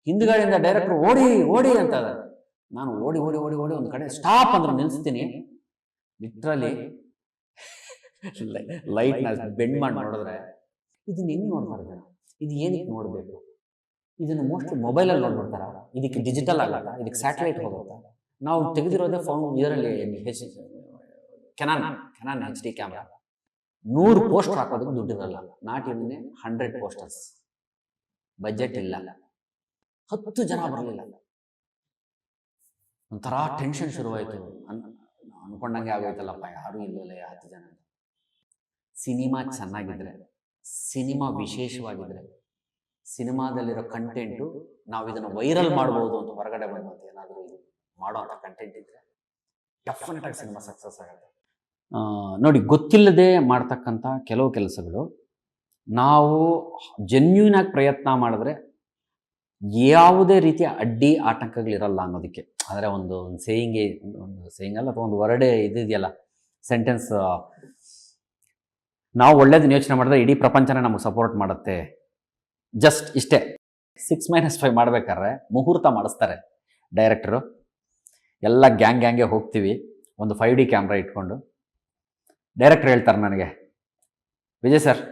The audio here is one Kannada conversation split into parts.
ಹಿಂದ್ಗಡೆಯಿಂದ ಡೈರೆಕ್ಟರ್ ಓಡಿ ಓಡಿ ಅಂತ ನಾನು ಓಡಿ ಓಡಿ ಓಡಿ ಓಡಿ ಒಂದು ಕಡೆ ಸ್ಟಾಪ್ ಅಂದ್ರೆ ನಿಲ್ಲಿಸ್ತೀನಿ. ಲಿಟ್ರಲಿ ಲೈಟ್ನ ಬೆಂಡ್ ಮಾಡಿ ನೋಡಿದ್ರೆ ಇದನ್ನ ಹೆಂಗೆ ನೋಡ್ಬಾರ್ದು, ಇದು ಏನಕ್ಕೆ ನೋಡಬೇಕು, ಇದನ್ನು ಮೋಸ್ಟ್ಲಿ ಮೊಬೈಲಲ್ಲಿ ನೋಡ್ಬಿಡ್ತಾರ, ಇದಕ್ಕೆ ಡಿಜಿಟಲ್ ಆಗಲ್ಲ, ಇದಕ್ಕೆ ಸ್ಯಾಟಲೈಟ್ ಹೋಗುತ್ತಾ. ನಾವು ತೆಗೆದಿರೋದೇ ಇದರಲ್ಲಿ ಕೆನಾನ್ HD ಕ್ಯಾಮ್ರಾ. 100 ಪೋಸ್ಟರ್ ಹಾಕೋದಕ್ಕೆ ದುಡ್ಡಿರಲ್ಲ, ನಾಟ್ ಇವನ್ನೇ 100 ಪೋಸ್ಟರ್ಸ್. ಬಜೆಟ್ ಇಲ್ಲ, 10 ಜನ ಬರಲಿಲ್ಲ. ಒಂಥರ ಟೆನ್ಷನ್ ಶುರುವಾಯಿತು. ಅನ್ಕೊಂಡಂಗೆ ಆಗೋಯ್ತಲ್ಲಪ್ಪ, ಯಾರೂ ಇಲ್ಲವಲ್ಲ 10 ಜನ. ಸಿನಿಮಾ ಚೆನ್ನಾಗಿದ್ರೆ, ಸಿನಿಮಾ ವಿಶೇಷವಾಗಿದ್ರೆ, ಸಿನಿಮಾದಲ್ಲಿರೋ ಕಂಟೆಂಟು ನಾವು ಇದನ್ನು ವೈರಲ್ ಮಾಡ್ಬೋದು ಅಂತ ಹೊರಗಡೆ ಬಂದಂತ ಏನಾದರೂ ಮಾಡೋಂಥ ಕಂಟೆಂಟ್ ಇದ್ರೆ ಡೆಫಿನೆಟ್ ಆಗಿ ಸಿನಿಮಾ ಸಕ್ಸಸ್ ಆಗುತ್ತೆ. ನೋಡಿ, ಗೊತ್ತಿಲ್ಲದೆ ಮಾಡ್ತಕ್ಕಂಥ ಕೆಲವು ಕೆಲಸಗಳು ನಾವು ಜೆನ್ಯೂನ್ ಆಗಿ ಪ್ರಯತ್ನ ಮಾಡಿದ್ರೆ ಯಾವುದೇ ರೀತಿಯ ಅಡ್ಡಿ ಆಟಂಕಗಳಿರಲ್ಲ ಅನ್ನೋದಕ್ಕೆ. ಅಂದರೆ ಒಂದು ಸೇಯಿಂಗ್ ಅಲ್ಲ, ಅಥವಾ ಒಂದು ವರ್ಡೇ ಇದೆಯಲ್ಲ, ಸೆಂಟೆನ್ಸ್, ನಾವು ಒಳ್ಳೇದನ್ನ ಯೋಚನೆ ಮಾಡಿದ್ರೆ ಇಡೀ ಪ್ರಪಂಚನೇ ನಮಗೆ ಸಪೋರ್ಟ್ ಮಾಡುತ್ತೆ. ಜಸ್ಟ್ ಇಷ್ಟೇ. 6-5 ಮಾಡ್ಬೇಕಾದ್ರೆ ಮುಹೂರ್ತ ಮಾಡಿಸ್ತಾರೆ ಡೈರೆಕ್ಟರು. ಎಲ್ಲ ಗ್ಯಾಂಗ್ಗೆ ಹೋಗ್ತೀವಿ, ಒಂದು 5D ಕ್ಯಾಮ್ರಾ ಇಟ್ಕೊಂಡು. ಡೈರೆಕ್ಟರ್ ಹೇಳ್ತಾರೆ ನನಗೆ, ವಿಜಯ್ ಸರ್,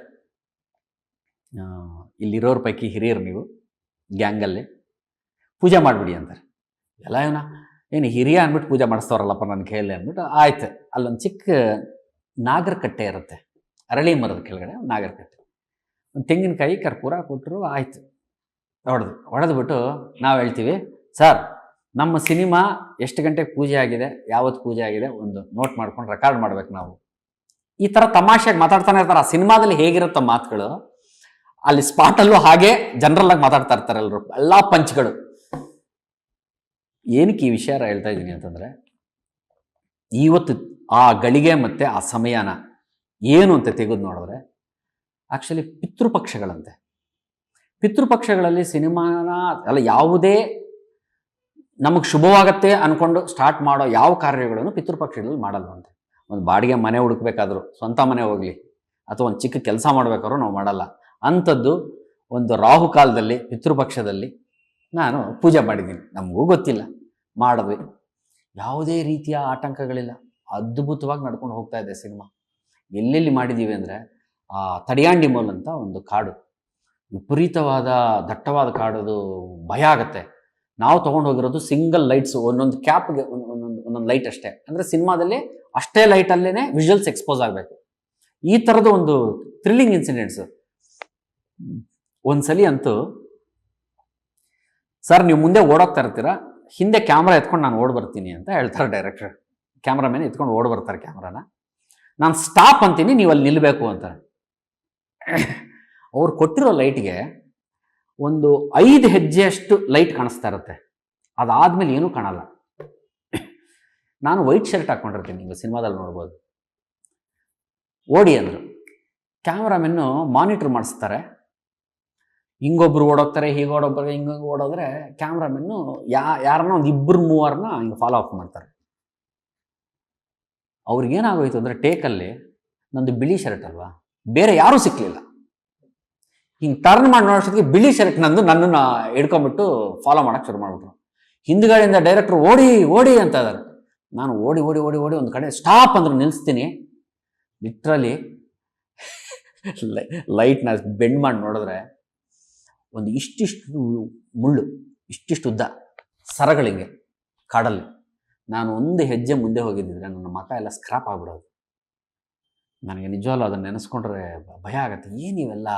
ಇಲ್ಲಿರೋರ ಪೈಕಿ ಹಿರಿಯರು ನೀವು ಗ್ಯಾಂಗಲ್ಲಿ, ಪೂಜೆ ಮಾಡಿಬಿಡಿ ಅಂತಾರೆ. ಎಲ್ಲ ಏನು ಹಿರಿಯ ಅಂದ್ಬಿಟ್ಟು ಪೂಜೆ ಮಾಡಿಸ್ತವ್ರಲ್ಲಪ್ಪ ನನ್ನ ಕೈಯಲ್ಲಿ ಅಂದ್ಬಿಟ್ಟು ಆಯ್ತು. ಅಲ್ಲೊಂದು ಚಿಕ್ಕ ನಾಗರಕಟ್ಟೆ ಇರುತ್ತೆ, ಅರಳಿ ಮರದ ಕೆಳಗಡೆ ನಾಗರಕಟ್ಟೆ, ಒಂದು ತೆಂಗಿನಕಾಯಿ ಕರ್ಪೂರ ಕೊಟ್ಟರು, ಆಯಿತು. ಹೊಡೆದ್ಬಿಟ್ಟು ನಾವು ಹೇಳ್ತೀವಿ, ಸರ್ ನಮ್ಮ ಸಿನಿಮಾ ಎಷ್ಟು ಗಂಟೆಗೆ ಪೂಜೆ ಆಗಿದೆ, ಯಾವತ್ತು ಪೂಜೆ ಆಗಿದೆ ಒಂದು ನೋಟ್ ಮಾಡ್ಕೊಂಡು ರೆಕಾರ್ಡ್ ಮಾಡ್ಬೇಕು ನಾವು. ಈ ಥರ ತಮಾಷೆಯಾಗಿ ಮಾತಾಡ್ತಾನೆ ಇರ್ತಾರೆ. ಆ ಸಿನಿಮಾದಲ್ಲಿ ಹೇಗಿರುತ್ತೋ ಮಾತುಗಳು ಅಲ್ಲಿ ಸ್ಪಾಟಲ್ಲೂ ಹಾಗೆ ಜನರಲ್ ಆಗಿ ಮಾತಾಡ್ತಾ ಇರ್ತಾರೆ ಎಲ್ಲರೂ, ಎಲ್ಲ ಪಂಚ್ಗಳು. ಏನಕ್ಕೆ ಈ ವಿಷಯ ಹೇಳ್ತಾ ಇದ್ದೀನಿ ಅಂತಂದರೆ, ಇವತ್ತು ಆ ಗಳಿಗೆ ಮತ್ತು ಆ ಸಮಯನ ಏನು ಅಂತ ತೆಗೆದು ನೋಡಿದ್ರೆ ಆ್ಯಕ್ಚುಲಿ ಪಿತೃಪಕ್ಷಗಳಂತೆ. ಪಿತೃಪಕ್ಷಗಳಲ್ಲಿ ಸಿನಿಮಾನ ಅಲ್ಲ, ಯಾವುದೇ ನಮಗೆ ಶುಭವಾಗತ್ತೆ ಅಂದ್ಕೊಂಡು ಸ್ಟಾರ್ಟ್ ಮಾಡೋ ಯಾವ ಕಾರ್ಯಗಳನ್ನು ಪಿತೃಪಕ್ಷಗಳಲ್ಲಿ ಮಾಡಲ್ವಂತೆ. ಒಂದು ಬಾಡಿಗೆ ಮನೆ ಹುಡುಕ್ಬೇಕಾದ್ರು, ಸ್ವಂತ ಮನೆ ಹೋಗಲಿ, ಅಥವಾ ಒಂದು ಚಿಕ್ಕ ಕೆಲಸ ಮಾಡಬೇಕಾದ್ರೂ ನಾವು ಮಾಡಲ್ಲ. ಅಂಥದ್ದು ಒಂದು ರಾಹುಕಾಲದಲ್ಲಿ ಪಿತೃಪಕ್ಷದಲ್ಲಿ ನಾನು ಪೂಜೆ ಮಾಡಿದ್ದೀನಿ, ನಮಗೂ ಗೊತ್ತಿಲ್ಲ, ಮಾಡಿದ್ವಿ. ಯಾವುದೇ ರೀತಿಯ ಆಟಂಕಗಳಿಲ್ಲ, ಅದ್ಭುತವಾಗಿ ನಡ್ಕೊಂಡು ಹೋಗ್ತಾ ಇದೆ ಸಿನಿಮಾ. ಎಲ್ಲೆಲ್ಲಿ ಮಾಡಿದ್ದೀವಿ ಅಂದರೆ, ತಡಿಯಾಂಡಿ ಮೋಲ್ ಅಂತ ಒಂದು ಕಾಡು, ವಿಪರೀತವಾದ ದಟ್ಟವಾದ ಕಾಡದು, ಭಯ ಆಗುತ್ತೆ. ನಾವು ತೊಗೊಂಡು ಹೋಗಿರೋದು ಸಿಂಗಲ್ ಲೈಟ್ಸು, ಒಂದೊಂದು ಕ್ಯಾಪ್ಗೆ ಒಂದೊಂದು ಲೈಟ್ ಅಷ್ಟೇ. ಅಂದರೆ ಸಿನಿಮಾದಲ್ಲಿ ಅಷ್ಟೇ ಲೈಟಲ್ಲೇ ವಿಜುವಲ್ಸ್ ಎಕ್ಸ್ಪೋಸ್ ಆಗಬೇಕು. ಈ ಥರದ್ದು ಒಂದು ಥ್ರಿಲ್ಲಿಂಗ್ ಇನ್ಸಿಡೆಂಟ್ಸು. ಒಂದ್ಸಲಿ ಅಂತೂ, ಸರ್ ನೀವು ಮುಂದೆ ಓಡೋಗ್ತಾ ಇರ್ತೀರಾ, ಹಿಂದೆ ಕ್ಯಾಮ್ರಾ ಎತ್ಕೊಂಡು ನಾನು ಓಡ್ ಬರ್ತೀನಿ ಅಂತ ಹೇಳ್ತಾರೆ ಡೈರೆಕ್ಟರ್. ಕ್ಯಾಮ್ರಾಮೇನ್ ಎತ್ಕೊಂಡು ಓಡ್ ಬರ್ತಾರೆ ಕ್ಯಾಮ್ರಾನ. ನಾನು ಸ್ಟಾಪ್ ಅಂತೀನಿ, ನೀವು ಅಲ್ಲಿ ನಿಲ್ಲಬೇಕು ಅಂತಾರೆ. ಅವ್ರು ಕೊಟ್ಟಿರೋ ಲೈಟ್ಗೆ ಒಂದು 5 ಹೆಜ್ಜೆಯಷ್ಟು ಲೈಟ್ ಕಾಣಿಸ್ತಾ ಇರುತ್ತೆ, ಅದಾದ್ಮೇಲೆ ಏನೂ ಕಾಣಲ್ಲ. ನಾನು ವೈಟ್ ಶರ್ಟ್ ಹಾಕ್ಕೊಂಡಿರ್ತೀನಿ, ನೀವು ಸಿನಿಮಾದಲ್ಲಿ ನೋಡ್ಬೋದು. ಓಡಿ ಅಂದರು. ಕ್ಯಾಮ್ರಾಮೆನ್ನು ಮಾನಿಟರ್ ಮಾಡಿಸ್ತಾರೆ, ಹಿಂಗೊಬ್ರು ಓಡೋಗ್ತಾರೆ, ಹೀಗೆ ಓಡೋಗ್ತಾರೆ, ಹಿಂಗೆ ಓಡೋದ್ರೆ ಕ್ಯಾಮ್ರಾಮೆನ್ನು ಯಾರನ್ನ ಒಂದು 2-3 ಹಿಂಗೆ ಫಾಲೋ ಅಪ್ ಮಾಡ್ತಾರೆ. ಅವ್ರಿಗೇನಾಗೋಯ್ತು ಅಂದರೆ, ಟೇಕಲ್ಲಿ ನಂದು ಬಿಳಿ ಶರ್ಟ್ ಅಲ್ವಾ, ಬೇರೆ ಯಾರೂ ಸಿಕ್ಕಲಿಲ್ಲ. ಹಿಂಗೆ ಟರ್ನ್ ಮಾಡಿ ನೋಡೋಷ್ಟೊತ್ತಿಗೆ ಬಿಳಿ ಶರ್ಟ್ ನನ್ನನ್ನು ಹಿಡ್ಕೊಂಬಿಟ್ಟು ಫಾಲೋ ಮಾಡೋಕ್ಕೆ ಶುರು ಮಾಡಿಬಿಟ್ರು. ಹಿಂದ್ಗಡೆಯಿಂದ ಡೈರೆಕ್ಟ್ರು ಓಡಿ ಓಡಿ ಅಂತ ಇದ್ದಾರೆ. ನಾನು ಓಡಿ ಓಡಿ ಓಡಿ ಓಡಿ ಒಂದು ಕಡೆ ಸ್ಟಾಪ್ ಅಂದ್ರೆ ನಿಲ್ಲಿಸ್ತೀನಿ. ಲಿಟ್ರಲಿ ಲೈಟ್ನ ಬೆಂಡ್ ಮಾಡಿ ನೋಡಿದ್ರೆ ಒಂದು ಇಷ್ಟಿಷ್ಟು ಮುಳ್ಳು, ಇಷ್ಟಿಷ್ಟು ಉದ್ದ ಸರಗಳಿಂಗೆ ಕಾಡಲ್ಲಿ. ನಾನು ಒಂದು ಹೆಜ್ಜೆ ಮುಂದೆ ಹೋಗಿದ್ದಿದ್ರೆ ನನ್ನ ಮಕ ಎಲ್ಲ ಸ್ಕ್ರಾಪ್ ಆಗ್ಬಿಡೋದು. ನನಗೆ ನಿಜವಲ್ಲೂ ಅದನ್ನು ನೆನೆಸ್ಕೊಂಡ್ರೆ ಭಯ ಆಗತ್ತೆ, ಏನಿವೆಲ್ಲ.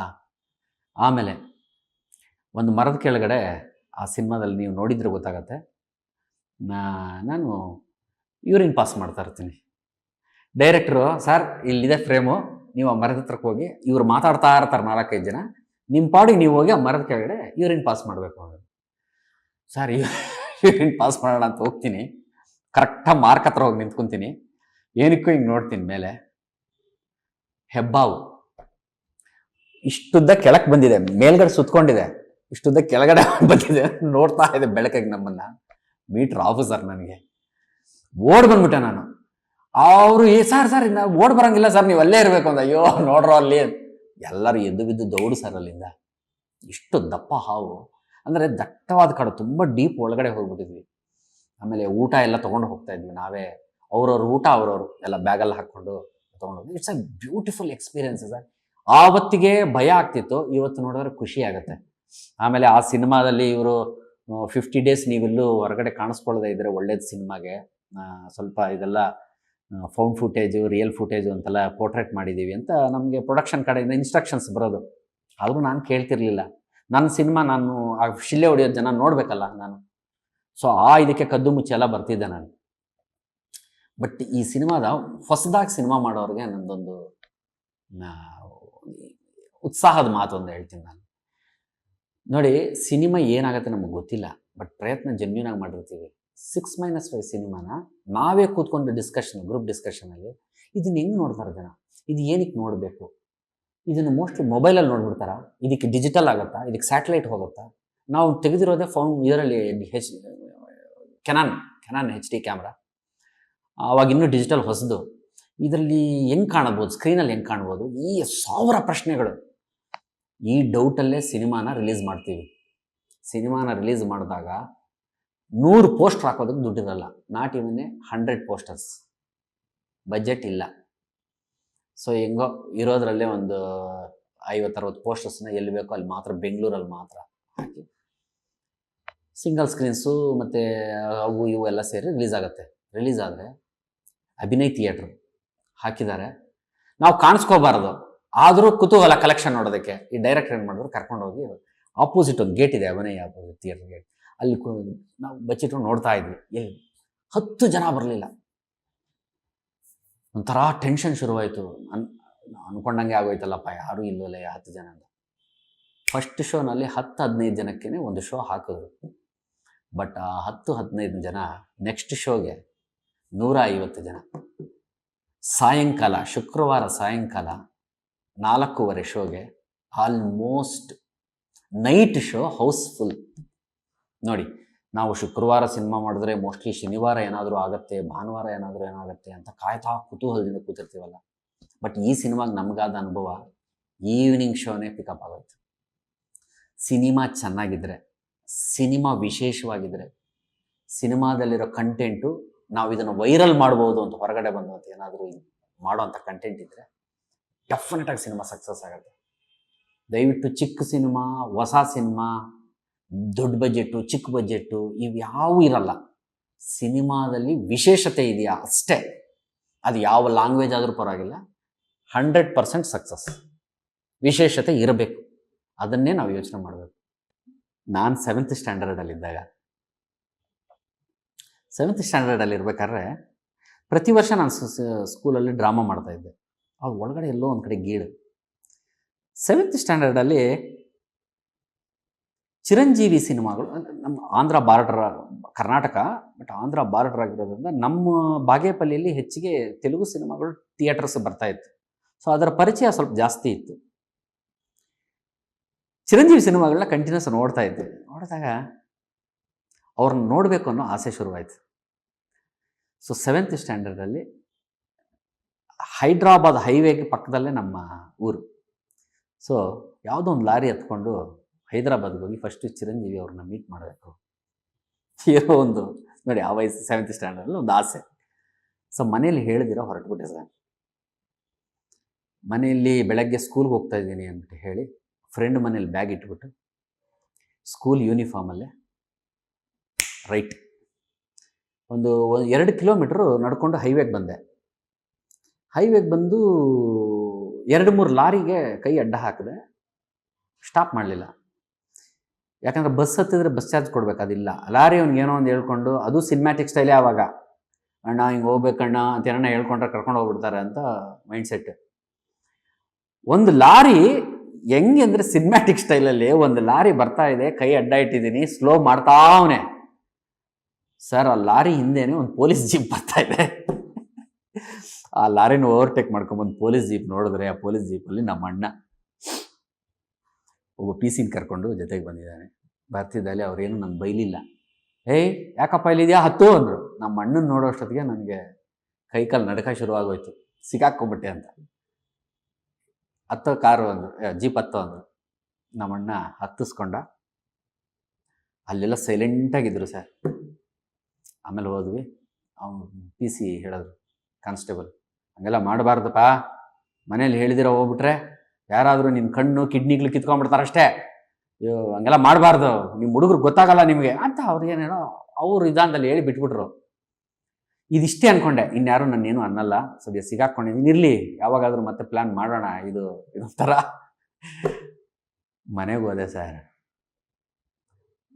ಆಮೇಲೆ ಒಂದು ಮರದ ಕೆಳಗಡೆ, ಆ ಸಿನಿಮಾದಲ್ಲಿ ನೀವು ನೋಡಿದ್ರೆ ಗೊತ್ತಾಗತ್ತೆ, ನಾನು ಯೂರಿನ್ ಪಾಸ್ ಮಾಡ್ತಾ ಇರ್ತೀನಿ. ಡೈರೆಕ್ಟ್ರು, ಸರ್ ಇಲ್ಲಿದೆ ಫ್ರೇಮು, ನೀವು ಆ ಮರದ ಹತ್ರಕ್ಕೆ ಹೋಗಿ, ಇವ್ರು ಮಾತಾಡ್ತಾ ಇರ್ತಾರೆ 4-5 ಜನ, ನಿಮ್ಮ ಪಾಡಿಗೆ ನೀವು ಹೋಗಿ ಆ ಮರದ ಕೆಳಗಡೆ ಯೂರಿನ್ ಪಾಸ್ ಮಾಡಬೇಕು ಅವರು. ಸರ್ ಯೂರಿನ್ ಪಾಸ್ ಮಾಡೋಣ ಅಂತ ಹೋಗ್ತೀನಿ, ಕರೆಕ್ಟಾಗಿ ಮಾರ್ಕ್ ಹತ್ರ ಹೋಗಿ ನಿಂತ್ಕೊತೀನಿ. ಏನಕ್ಕೂ ಹಿಂಗೆ ನೋಡ್ತೀನಿ, ಮೇಲೆ ಹೆಬ್ಬಾವು ಇಷ್ಟುದ್ದ ಕೆಳಕ್ಕೆ ಬಂದಿದೆ, ಮೇಲ್ಗಡೆ ಸುತ್ಕೊಂಡಿದೆ, ಇಷ್ಟುದ್ದ ಕೆಳಗಡೆ ಬಂದಿದೆ, ನೋಡ್ತಾ ಇದೆ ಬೆಳಕಿಗೆ ನಮ್ಮನ್ನ. ಮೀಟ್ರ್ ಆಫೀಸರ್ ನನಗೆ. ಓಡ್ ಬಂದ್ಬಿಟ್ಟೆ ನಾನು. ಅವರು ಸರ್ ಓಡ್ ಬರಂಗಿಲ್ಲ ಸರ್, ನೀವು ಅಲ್ಲೇ ಇರಬೇಕು ಅಂತ. ಅಯ್ಯೋ ನೋಡ್ರೋ ಅಲ್ಲಿ, ಎಲ್ಲರೂ ಎದ್ದು ಬಿದ್ದು ದೌಡು ಸರ್ ಅಲ್ಲಿಂದ. ಇಷ್ಟು ದಪ್ಪ ಹಾವು. ಅಂದರೆ ದಟ್ಟವಾದ ಕಾಡು, ತುಂಬ ಡೀಪ್ ಒಳಗಡೆ ಹೋಗ್ಬಿಟ್ಟಿದ್ವಿ. ಆಮೇಲೆ ಊಟ ಎಲ್ಲ ತೊಗೊಂಡು ಹೋಗ್ತಾ ಇದ್ವಿ ನಾವೇ, ಅವ್ರವ್ರ ಊಟ ಅವ್ರವರು ಎಲ್ಲ ಬ್ಯಾಗಲ್ಲಿ ಹಾಕ್ಕೊಂಡು ತೊಗೊಂಡೋಗಿ. It's a beautiful experiences. ಆವತ್ತಿಗೆ ಭಯ ಆಗ್ತಿತ್ತು, ಇವತ್ತು ನೋಡಿದ್ರೆ ಖುಷಿ ಆಗುತ್ತೆ. ಆಮೇಲೆ ಆ ಸಿನಿಮಾದಲ್ಲಿ ಇವರು 50 ಡೇಸ್ ನೀವೆಲ್ಲೂ ಹೊರಗಡೆ ಕಾಣಿಸ್ಕೊಳ್ಳದೆ ಇದ್ದರೆ ಒಳ್ಳೇದು ಸಿನಿಮಾಗೆ, ಸ್ವಲ್ಪ ಇದೆಲ್ಲ ಫೌಂಡ್ ಫುಟೇಜು, ರಿಯಲ್ ಫುಟೇಜು ಅಂತೆಲ್ಲ ಪೋರ್ಟ್ರೇಟ್ ಮಾಡಿದ್ದೀವಿ ಅಂತ ನಮಗೆ ಪ್ರೊಡಕ್ಷನ್ ಕಡೆಯಿಂದ ಇನ್ಸ್ಟ್ರಕ್ಷನ್ಸ್ ಬರೋದು. ಆದರೂ ನಾನು ಕೇಳ್ತಿರ್ಲಿಲ್ಲ. ನನ್ನ ಸಿನಿಮಾ ನಾನು ಆ ಶಿಳ್ಳೆ ಹೊಡೆಯೋದು ಜನ ನೋಡಬೇಕಲ್ಲ ನಾನು. ಸೊ ಇದಕ್ಕೆ ಕದ್ದು ಮುಚ್ಚಿ ಎಲ್ಲ ಬರ್ತಿದ್ದೆ ನಾನು. ಬಟ್ ಈ ಸಿನಿಮಾದ ಹೊಸದಾಗಿ ಸಿನಿಮಾ ಮಾಡೋರಿಗೆ ನನ್ನದೊಂದು ಉತ್ಸಾಹದ ಮಾತೊಂದು ಹೇಳ್ತೀನಿ ನಾನು. ನೋಡಿ, ಸಿನಿಮಾ ಏನಾಗುತ್ತೆ ನಮಗೆ ಗೊತ್ತಿಲ್ಲ, ಬಟ್ ಪ್ರಯತ್ನ ಜೆನ್ಯೂನ್ ಆಗಿ ಮಾಡಿರ್ತೀವಿ. 6-5 ಸಿನಿಮಾನ ನಾವೇ ಕೂತ್ಕೊಂಡು ಗ್ರೂಪ್ ಡಿಸ್ಕಷನಲ್ಲಿ ಇದನ್ನ ಹೆಂಗೆ ನೋಡ್ತಾರೆ ಜನ, ಇದು ಏನಕ್ಕೆ ನೋಡಬೇಕು, ಇದನ್ನು ಮೋಸ್ಟ್ಲಿ ಮೊಬೈಲಲ್ಲಿ ನೋಡ್ಬಿಡ್ತಾರಾ, ಇದಕ್ಕೆ ಡಿಜಿಟಲ್ ಆಗುತ್ತಾ, ಇದಕ್ಕೆ ಸ್ಯಾಟಲೈಟ್ ಹೋಗುತ್ತಾ? ನಾವು ತೆಗೆದಿರೋದೇ ಇದರಲ್ಲಿ ಕೆನಾನ್ HD ಕ್ಯಾಮ್ರಾ, ಅವಾಗ ಇನ್ನೂ ಡಿಜಿಟಲ್ ಹೊಸದು. ಇದರಲ್ಲಿ ಹೆಂಗೆ ಕಾಣಬಹುದು, ಸ್ಕ್ರೀನಲ್ಲಿ ಹೆಂಗೆ ಕಾಣ್ಬೋದು, ಈ 1000 ಪ್ರಶ್ನೆಗಳು. ಈ ಡೌಟಲ್ಲೇ ಸಿನಿಮಾನ ರಿಲೀಸ್ ಮಾಡ್ತೀವಿ. ಸಿನಿಮಾನ ರಿಲೀಸ್ ಮಾಡಿದಾಗ 100 ಪೋಸ್ಟರ್ ಹಾಕೋದಕ್ಕೆ ದುಡ್ಡಿರಲ್ಲ, ನಾಟ್ ಇವನ್ 100 ಪೋಸ್ಟರ್ಸ್, ಬಜೆಟ್ ಇಲ್ಲ. ಸೊ ಹೆಂಗೋ ಇರೋದ್ರಲ್ಲೇ ಒಂದು 50-60 ಪೋಸ್ಟರ್ಸ್ನ ಎಲ್ಲಿ ಬೇಕೋ ಅಲ್ಲಿ ಮಾತ್ರ, ಬೆಂಗಳೂರಲ್ಲಿ ಮಾತ್ರ ಹಾಕಿ ಸಿಂಗಲ್ ಸ್ಕ್ರೀನ್ಸು ಮತ್ತು ಅವು ಇವು ಎಲ್ಲ ಸೇರಿ ರಿಲೀಸ್ ಆಗುತ್ತೆ. ರಿಲೀಸ್ ಆದರೆ ಅಭಿನಯ್ ಥಿಯೇಟ್ರ್ ಹಾಕಿದ್ದಾರೆ, ನಾವು ಕಾಣಿಸ್ಕೋಬಾರ್ದು, ಆದರೂ ಕುತೂಹಲ ಕಲೆಕ್ಷನ್ ನೋಡೋದಕ್ಕೆ ಈ ಡೈರೆಕ್ಟರ್ ಏನು ಮಾಡಿದ್ರು, ಕರ್ಕೊಂಡೋಗಿ ಆಪೋಸಿಟ್ ಒಂದು ಗೇಟ್ ಇದೆ, ಅಭಿನಯ್ ಆಪೋಸಿಟ್ ಥಿಯೇಟರ್ ಗೇಟ್, ಅಲ್ಲಿ ನಾವು ಬಚ್ಚಿಟ್ಟು ನೋಡ್ತಾ ಇದ್ವಿ. 10 ಜನ ಬರಲಿಲ್ಲ. ಒಂಥರ ಟೆನ್ಷನ್ ಶುರುವಾಯಿತು. ಅನ್ಕೊಂಡಂಗೆ ಆಗೋಯ್ತಲ್ಲಪ್ಪ, ಯಾರೂ ಇಲ್ಲವಲ್ಲ 10 ಜನ ಅಂತ. ಫಸ್ಟ್ ಶೋನಲ್ಲಿ 10-15 ಜನಕ್ಕೇ ಒಂದು ಶೋ ಹಾಕಿದ್ರು. ಬಟ್ ಆ 10-15 ಜನ ನೆಕ್ಸ್ಟ್ ಶೋಗೆ 150 ಜನ. ಸಾಯಂಕಾಲ, ಶುಕ್ರವಾರ ಸಾಯಂಕಾಲ 4:15 ಶೋಗೆ ಆಲ್ಮೋಸ್ಟ್ ನೈಟ್ ಶೋ ಹೌಸ್ಫುಲ್. ನೋಡಿ, ನಾವು ಶುಕ್ರವಾರ ಸಿನಿಮಾ ಮಾಡಿದ್ರೆ ಮೋಸ್ಟ್ಲಿ ಶನಿವಾರ ಏನಾದರೂ ಆಗುತ್ತೆ, ಭಾನುವಾರ ಏನಾದರೂ ಏನಾಗುತ್ತೆ ಅಂತ ಕಾಯ್ತಾ ಕುತೂಹಲದಿಂದ ಕೂತಿರ್ತೀವಲ್ಲ. ಬಟ್ ಈ ಸಿನಿಮಾಗೆ ನಮಗಾದ ಅನುಭವ ಈವ್ನಿಂಗ್ ಶೋನೇ ಪಿಕಪ್ ಆಗೋಯ್ತು. ಸಿನಿಮಾ ಚೆನ್ನಾಗಿದ್ದರೆ, ಸಿನಿಮಾ ವಿಶೇಷವಾಗಿದ್ದರೆ, ಸಿನಿಮಾದಲ್ಲಿರೋ ಕಂಟೆಂಟು ನಾವು ಇದನ್ನು ವೈರಲ್ ಮಾಡ್ಬೋದು ಅಂತ ಹೊರಗಡೆ ಬಂದಂತ ಏನಾದರೂ ಮಾಡೋವಂಥ ಕಂಟೆಂಟ್ ಇದ್ದರೆ ಡೆಫಿನೆಟಾಗಿ ಸಿನಿಮಾ ಸಕ್ಸಸ್ ಆಗುತ್ತೆ. ದಯವಿಟ್ಟು ಚಿಕ್ಕ ಸಿನಿಮಾ, ಹೊಸ ಸಿನಿಮಾ, ದೊಡ್ಡ ಬಜೆಟ್ಟು, ಚಿಕ್ಕ ಬಜೆಟ್ಟು ಇವು ಯಾವೂ ಇರಲ್ಲ. ಸಿನಿಮಾದಲ್ಲಿ ವಿಶೇಷತೆ ಇದೆಯಾ ಅಷ್ಟೇ. ಅದು ಯಾವ ಲ್ಯಾಂಗ್ವೇಜ್ ಆದರೂ ಪರವಾಗಿಲ್ಲ, 100% ಸಕ್ಸಸ್. ವಿಶೇಷತೆ ಇರಬೇಕು, ಅದನ್ನೇ ನಾವು ಯೋಚನೆ ಮಾಡಬೇಕು. ನಾನು 7th ಸ್ಟ್ಯಾಂಡರ್ಡಲ್ಲಿದ್ದಾಗ, 7th ಸ್ಟ್ಯಾಂಡರ್ಡಲ್ಲಿ ಇರ್ಬೇಕಾದ್ರೆ ಪ್ರತಿ ವರ್ಷ ನಾನು ಸ್ಕೂಲಲ್ಲಿ ಡ್ರಾಮಾ ಮಾಡ್ತಾಯಿದ್ದೆ. ಅವಾಗ ಒಳಗಡೆ ಎಲ್ಲೋ ಒಂದು ಕಡೆ ಗೀಳು. 7th ಸ್ಟ್ಯಾಂಡರ್ಡಲ್ಲಿ ಚಿರಂಜೀವಿ ಸಿನಿಮಾಗಳು, ನಮ್ಮ Andhra border, Karnataka but Andhra border ಆಗಿರೋದ್ರಿಂದ ನಮ್ಮ ಬಾಗೇಪಲ್ಲಿಯಲ್ಲಿ ಹೆಚ್ಚಿಗೆ ತೆಲುಗು ಸಿನಿಮಾಗಳು ಥಿಯೇಟರ್ಸ್ ಬರ್ತಾಯಿತ್ತು. ಸೊ ಅದರ ಪರಿಚಯ ಸ್ವಲ್ಪ ಜಾಸ್ತಿ ಇತ್ತು. ಚಿರಂಜೀವಿ ಸಿನಿಮಾಗಳನ್ನ ಕಂಟಿನ್ಯೂಸ್ ನೋಡ್ತಾ ಇದ್ದೆ. ನೋಡಿದಾಗ ಅವ್ರನ್ನ ನೋಡಬೇಕು ಅನ್ನೋ ಆಸೆ ಶುರುವಾಯಿತು. ಸೊ 7th ಸ್ಟ್ಯಾಂಡರ್ಡಲ್ಲಿ ಹೈದ್ರಾಬಾದ್ ಹೈವೇಗೆ ಪಕ್ಕದಲ್ಲೇ ನಮ್ಮ ಊರು. ಸೊ ಯಾವುದೋ ಒಂದು ಲಾರಿ ಹತ್ಕೊಂಡು ಹೈದ್ರಾಬಾದ್ಗೆ ಹೋಗಿ ಫಸ್ಟು ಚಿರಂಜೀವಿ ಅವ್ರನ್ನ ಮೀಟ್ ಮಾಡಬೇಕು, ಇರೋ ಒಂದು ನೋಡಿ ಆ ವಯಸ್ಸು 7th ಸ್ಟ್ಯಾಂಡರ್ಡಲ್ಲಿ ಒಂದು ಆಸೆ. ಸೊ ಮನೇಲಿ ಹೇಳಿದಿರೋ ಹೊರಟುಬಿಟ್ಟೆ ಸರ್. ಮನೆಯಲ್ಲಿ ಬೆಳಗ್ಗೆ ಸ್ಕೂಲ್ಗೆ ಹೋಗ್ತಾ ಇದ್ದೀನಿ ಅಂದ್ಬಿಟ್ಟು ಹೇಳಿ ಫ್ರೆಂಡ್ ಮನೇಲಿ ಬ್ಯಾಗ್ ಇಟ್ಬಿಟ್ಟು ಸ್ಕೂಲ್ ಯೂನಿಫಾರ್ಮಲ್ಲೇ ರೈಟ್ ಒಂದು 2 ಕಿಲೋಮೀಟ್ರು ನಡ್ಕೊಂಡು ಹೈವೇಗೆ ಬಂದೆ. ಹೈವೇಗೆ ಬಂದು 2-3 ಲಾರಿಗೆ ಕೈ ಅಡ್ಡ ಹಾಕಿದೆ, ಸ್ಟಾಪ್ ಮಾಡಲಿಲ್ಲ. ಯಾಕಂದರೆ ಬಸ್ ಹತ್ತಿದ್ರೆ ಬಸ್ ಚಾರ್ಜ್ ಕೊಡ್ಬೇಕು, ಅದಿಲ್ಲ. ಲಾರಿ ಅವ್ನಿಗೆ ಏನೋ ಒಂದು ಹೇಳ್ಕೊಂಡು, ಅದು ಸಿನಿಮ್ಯಾಟಿಕ್ ಸ್ಟೈಲೇ ಆವಾಗ, ಅಣ್ಣ ಹಿಂಗೆ ಹೋಗ್ಬೇಕಣ್ಣ ಅಂತ ಏನಣ್ಣ ಹೇಳ್ಕೊಂಡ್ರೆ ಕರ್ಕೊಂಡು ಹೋಗ್ಬಿಡ್ತಾರೆ ಅಂತ ಮೈಂಡ್ ಸೆಟ್. ಒಂದು ಲಾರಿ ಹೆಂಗೆ ಅಂದರೆ ಸಿನಿಮ್ಯಾಟಿಕ್ ಸ್ಟೈಲಲ್ಲಿ ಒಂದು ಲಾರಿ ಬರ್ತಾ ಇದೆ, ಕೈ ಅಡ್ಡ ಇಟ್ಟಿದ್ದೀನಿ, ಸ್ಲೋ ಮಾಡ್ತಾವನೆ ಸರ್. ಆ ಲಾರಿ ಹಿಂದೆನೇ ಒಂದು ಪೊಲೀಸ್ ಜೀಪ್ ಬರ್ತಾ ಇದೆ. ಆ ಲಾರಿನ ಓವರ್ಟೇಕ್ ಮಾಡ್ಕೊಂಬಂದು ಪೊಲೀಸ್ ಜೀಪ್ ನೋಡಿದ್ರೆ, ಆ ಪೊಲೀಸ್ ಜೀಪಲ್ಲಿ ನಮ್ಮ ಅಣ್ಣ ಒಬ್ಬ PC ಕರ್ಕೊಂಡು ಜೊತೆಗೆ ಬಂದಿದ್ದಾನೆ. ಬರ್ತಿದ್ದಲ್ಲಿ ಅವ್ರೇನು ನನ್ನ ಬೈಲಿಲ್ಲ. ಏಯ್ ಯಾಕಪ್ಪ ಇಲ್ಲಿದೆಯಾ, ಹತ್ತು ಅಂದರು. ನಮ್ಮ ಅಣ್ಣನ ನೋಡೋ ಅಷ್ಟೊತ್ತಿಗೆ ನನಗೆ ಕೈಕಾಲು ನಡಕ ಶುರುವಾಗೋಯ್ತು, ಸಿಕ್ಕಾಕ್ಕೊಂಬಿಟ್ಟೆ ಅಂತ. ಹತ್ತೋ ಕಾರು ಅಂದರು, ಜೀಪ್ ಹತ್ತೋ ಅಂದರು. ನಮ್ಮಣ್ಣ ಹತ್ತಿಸ್ಕೊಂಡ. ಅಲ್ಲೆಲ್ಲ ಸೈಲೆಂಟಾಗಿದ್ದರು ಸರ್. ಆಮೇಲೆ ಹೋದ್ವಿ, ಅವ್ನು ಪಿ ಸಿ ಹೇಳಿದ್ರು ಕಾನ್ಸ್ಟೇಬಲ್, ಹಂಗೆಲ್ಲ ಮಾಡಬಾರ್ದಪ್ಪ, ಮನೇಲಿ ಹೇಳಿದಿರ ಹೋಗ್ಬಿಟ್ರೆ ಯಾರಾದರೂ ನಿನ್ನ ಕಣ್ಣು ಕಿಡ್ನಿಗಳು ಕಿತ್ಕೊಂಡ್ಬಿಡ್ತಾರಷ್ಟೇ, ಹಂಗೆಲ್ಲ ಮಾಡಬಾರ್ದು, ನಿಮ್ಮ ಹುಡುಗರು ಗೊತ್ತಾಗಲ್ಲ ನಿಮಗೆ ಅಂತ ಅವ್ರಿಗೇನೇನೋ ಅವ್ರು ವಿಧಾನದಲ್ಲಿ ಹೇಳಿ ಬಿಟ್ಬಿಟ್ರು. ಇದಿಷ್ಟೇ ಅನ್ಕೊಂಡೆ, ಇನ್ಯಾರು ನನ್ನೇನು ಅನ್ನಲ್ಲ, ಸದ್ಯ ಸಿಗಾಕೊಂಡಿದ್ದೀನಿ, ಇರಲಿ ಯಾವಾಗಾದರೂ ಮತ್ತೆ ಪ್ಲ್ಯಾನ್ ಮಾಡೋಣ, ಇದು ಥರ. ಮನೆಗೆ ಹೋದೆ ಸರ್.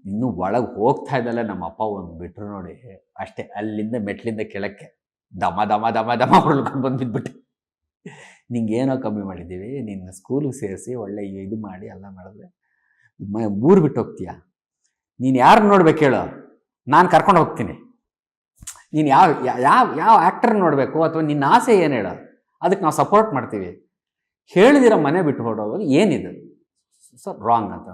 ಇನ್ನೂ ಒಳಗೆ ಹೋಗ್ತಾ ಇದ್ದಲ್ಲ ನಮ್ಮ ಅಪ್ಪ ಒಂದು ಬಿಟ್ರು ನೋಡಿ, ಅಷ್ಟೇ, ಅಲ್ಲಿಂದ ಮೆಟ್ಲಿಂದ ಕೆಳಕ್ಕೆ ದಮ ದಮ ದಮ ದಮ ಹೊಳ್ಕೊಂಡು ಬಂದು ಬಿದ್ಬಿಟ್ಟೆ. ನಿಂಗೇನೋ ಕಮ್ಮಿ ಮಾಡಿದ್ದೀವಿ, ನಿನ್ನ ಸ್ಕೂಲಿಗೆ ಸೇರಿಸಿ ಒಳ್ಳೆ ಇದು ಮಾಡಿ ಎಲ್ಲ ಮಾಡಿದ್ರೆ ಊರು ಬಿಟ್ಟು ಹೋಗ್ತೀಯ, ನೀನು ಯಾರು ನೋಡ್ಬೇಕು ಹೇಳು, ನಾನು ಕರ್ಕೊಂಡು ಹೋಗ್ತೀನಿ, ನೀನು ಯಾವ ಯಾವ ಯಾವ ಆ್ಯಕ್ಟರ್ ನೋಡಬೇಕು ಅಥವಾ ನಿನ್ನ ಆಸೆ ಏನು ಹೇಳು, ಅದಕ್ಕೆ ನಾವು ಸಪೋರ್ಟ್ ಮಾಡ್ತೀವಿ, ಹೇಳಿದಿರೋ ಮನೆ ಬಿಟ್ಟು ಹೊರಡೋದು ಏನಿದು ಸರ್ ರಾಂಗ್ ಅಂತ.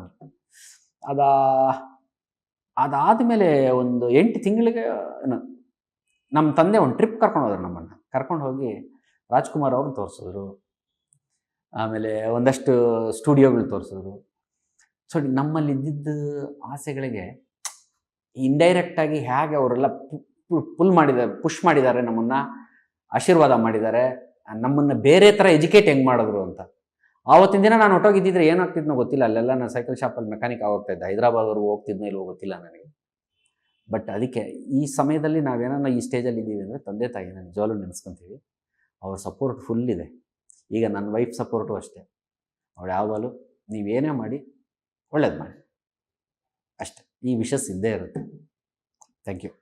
ಅದಾದಮೇಲೆ ಒಂದು 8 ತಿಂಗಳಿಗೆ ನಮ್ಮ ತಂದೆ ಒಂದು ಟ್ರಿಪ್ ಕರ್ಕೊಂಡು ಹೋದ್ರು, ನಮ್ಮನ್ನು ಕರ್ಕೊಂಡು ಹೋಗಿ ರಾಜ್ಕುಮಾರ್ ಅವ್ರನ್ನ ತೋರಿಸಿದ್ರು, ಆಮೇಲೆ ಒಂದಷ್ಟು ಸ್ಟುಡಿಯೋಗಳು ತೋರಿಸಿದ್ರು. ಸೊ ನಮ್ಮಲ್ಲಿ ಇದ್ದಿದ್ದ ಆಸೆಗಳಿಗೆ ಇಂಡೈರೆಕ್ಟಾಗಿ ಹೇಗೆ ಅವರೆಲ್ಲ ಪುಷ್ ಮಾಡಿದ್ದಾರೆ, ನಮ್ಮನ್ನು ಆಶೀರ್ವಾದ ಮಾಡಿದ್ದಾರೆ, ನಮ್ಮನ್ನು ಬೇರೆ ಥರ ಎಜುಕೇಟ್ ಹೆಂಗೆ ಮಾಡಿದ್ರು ಅಂತ. ಆವತ್ತಿನ ದಿನ ನಾನು ಹೊಟ್ಟೋಗಿದ್ದಿದ್ರೆ ಏನಾಗ್ತಿದ್ನೋ ಗೊತ್ತಿಲ್ಲ, ಅಲ್ಲೆಲ್ಲ ನಾನು ಸೈಕಲ್ ಶಾಪಲ್ಲಿ ಮೆಕ್ಯಾನಿಕ್ ಆಗೋಗ್ತಾ ಇದ್ದೆ, ಹೈದರಾಬಾದ್ವರೆಗೂ ಹೋಗ್ತಿದ್ನೋ ಇಲ್ವೋ ಗೊತ್ತಿಲ್ಲ ನನಗೆ. ಬಟ್ ಅದಕ್ಕೆ ಈ ಸಮಯದಲ್ಲಿ ನಾವೇನೋ ಈ ಸ್ಟೇಜಲ್ಲಿ ಇದ್ದೀವಿ ಅಂದರೆ ತಂದೆ ತಾಯಿ ನಾನು ನಿಜವಾಗ್ಲೂ ನೆನೆಸ್ಕೊತೀವಿ, ಅವ್ರ ಸಪೋರ್ಟ್ ಫುಲ್ ಇದೆ. ಈಗ ನನ್ನ ವೈಫ್ ಸಪೋರ್ಟು ಅಷ್ಟೇ, ಅವಳು ಯಾವಾಗಲೂ ನೀವೇನೇ ಮಾಡಿ ಒಳ್ಳೇದು ಮಾಡಿ ಅಷ್ಟೆ, ಈ ವಿಷಸ್ ಇದ್ದೇ ಇರುತ್ತೆ. Thank you.